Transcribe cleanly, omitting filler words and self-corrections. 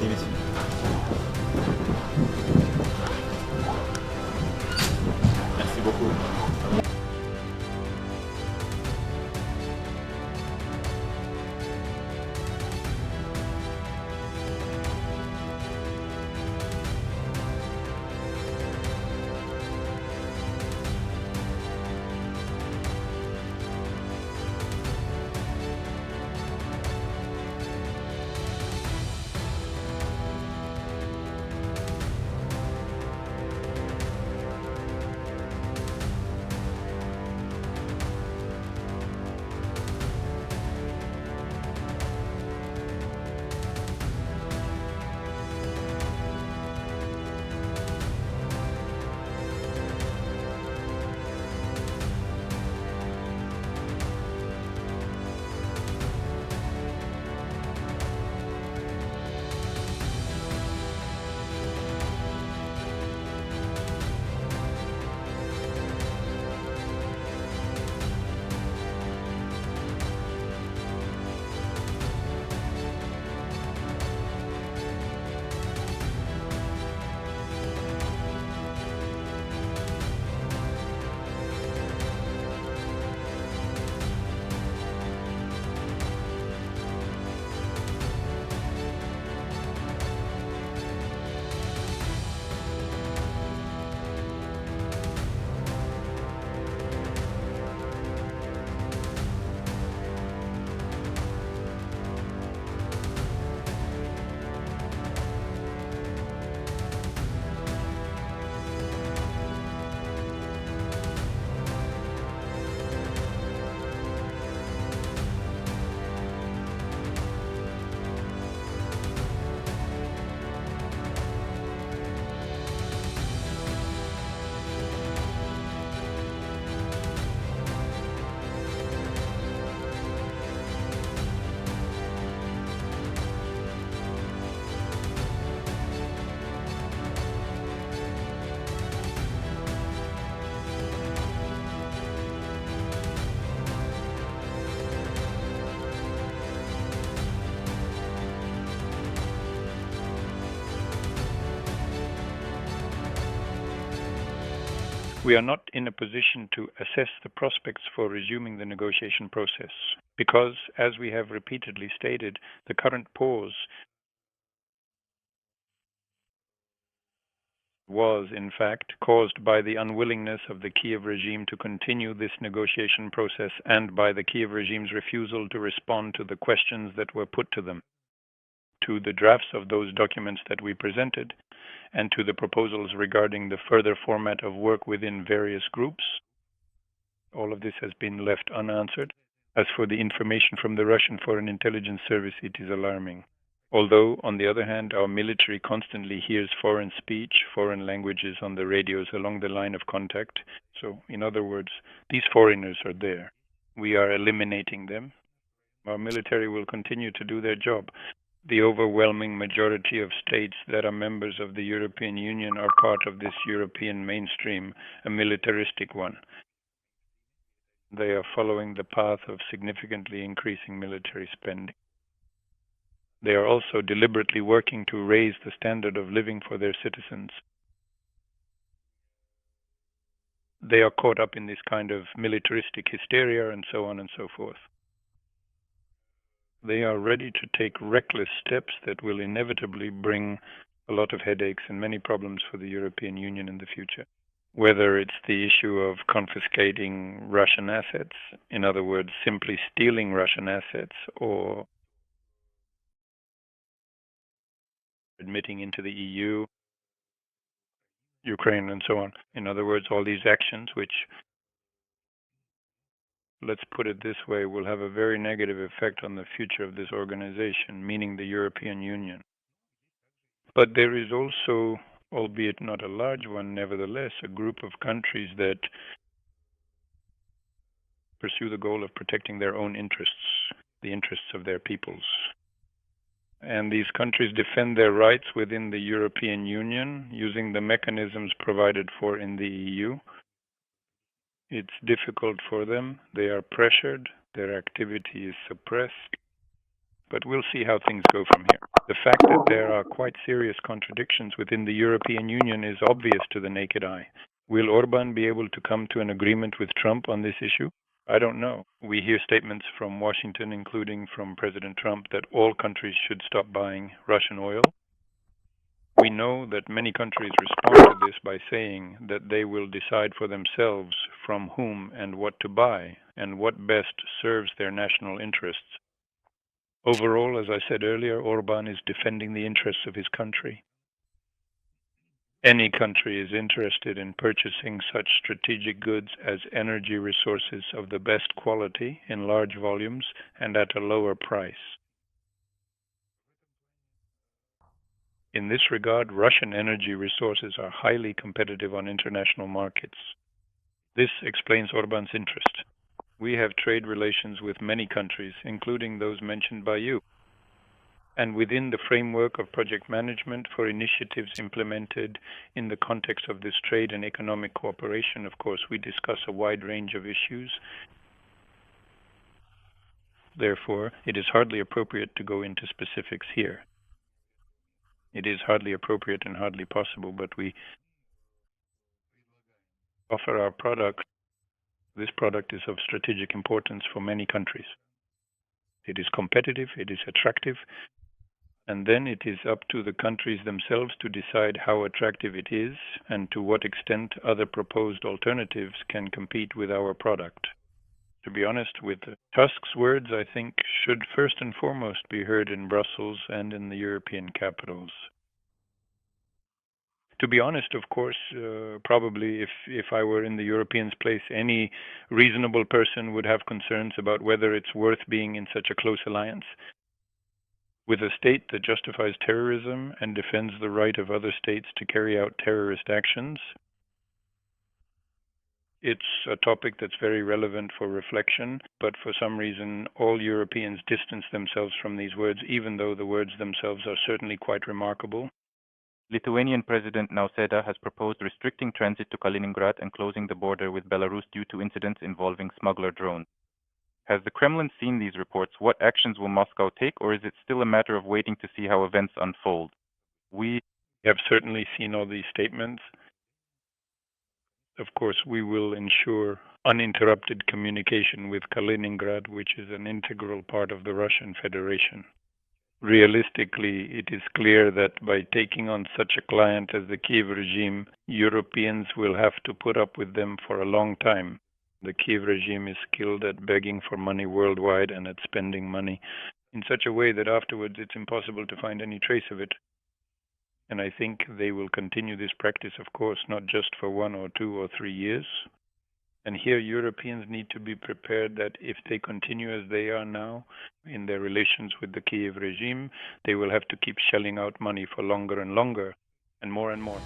Merci, messieurs. Merci beaucoup. We are not in a position to assess the prospects for resuming the negotiation process because, as we have repeatedly stated, the current pause was, in fact, caused by the unwillingness of the Kiev regime to continue this negotiation process and by the Kiev regime's refusal to respond to the questions that were put to them, to the drafts of those documents that we presented, and to the proposals regarding the further format of work within various groups. All of this has been left unanswered. As for the information from the Russian Foreign Intelligence Service, it is alarming. Although, on the other hand, our military constantly hears foreign speech, foreign languages on the radios along the line of contact. So, in other words, these foreigners are there. We are eliminating them. Our military will continue to do their job. The overwhelming majority of states that are members of the European Union are part of this European mainstream, a militaristic one. They are following the path of significantly increasing military spending. They are also deliberately working to raise the standard of living for their citizens. They are caught up in this kind of militaristic hysteria and so on and so forth. They are ready to take reckless steps that will inevitably bring a lot of headaches and many problems for the European Union in the future. Whether it's the issue of confiscating Russian assets, in other words, simply stealing Russian assets, or admitting into the EU, Ukraine, and so on. In other words, all these actions which, let's put it this way, will have a very negative effect on the future of this organization, meaning the European Union. But there is also, albeit not a large one, nevertheless, a group of countries that pursue the goal of protecting their own interests, the interests of their peoples. And these countries defend their rights within the European Union using the mechanisms provided for in the EU. It's difficult for them. They are pressured. Their activity is suppressed. But we'll see how things go from here. The fact that there are quite serious contradictions within the European Union is obvious to the naked eye. Will Orban be able to come to an agreement with Trump on this issue? I don't know. We hear statements from Washington, including from President Trump, that all countries should stop buying Russian oil. We know that many countries respond to this by saying that they will decide for themselves from whom and what to buy, and what best serves their national interests. Overall, as I said earlier, Orban is defending the interests of his country. Any country is interested in purchasing such strategic goods as energy resources of the best quality in large volumes and at a lower price. In this regard, Russian energy resources are highly competitive on international markets. This explains Orban's interest. We have trade relations with many countries, including those mentioned by you. And within the framework of project management for initiatives implemented in the context of this trade and economic cooperation, of course, we discuss a wide range of issues. Therefore, it is hardly appropriate to go into specifics here. It is hardly appropriate and hardly possible, but we offer our product. This product is of strategic importance for many countries. It is competitive, it is attractive, and then it is up to the countries themselves to decide how attractive it is and to what extent other proposed alternatives can compete with our product. To be honest, with Tusk's words, I think, should first and foremost be heard in Brussels and in the European capitals. To be honest, of course, probably if I were in the Europeans' place, any reasonable person would have concerns about whether it's worth being in such a close alliance with a state that justifies terrorism and defends the right of other states to carry out terrorist actions. It's a topic that's very relevant for reflection, but for some reason all Europeans distance themselves from these words, even though the words themselves are certainly quite remarkable. Lithuanian President Nausėda has proposed restricting transit to Kaliningrad and closing the border with Belarus due to incidents involving smuggler drones. Has the Kremlin seen these reports? What actions will Moscow take, or is it still a matter of waiting to see how events unfold? We have certainly seen all these statements. Of course, we will ensure uninterrupted communication with Kaliningrad, which is an integral part of the Russian Federation. Realistically, it is clear that by taking on such a client as the Kiev regime, Europeans will have to put up with them for a long time. The Kiev regime is skilled at begging for money worldwide and at spending money in such a way that afterwards it's impossible to find any trace of it. And I think they will continue this practice, of course, not just for 1 or 2 or 3 years. And here Europeans need to be prepared that if they continue as they are now in their relations with the Kiev regime, they will have to keep shelling out money for longer and longer and more and more.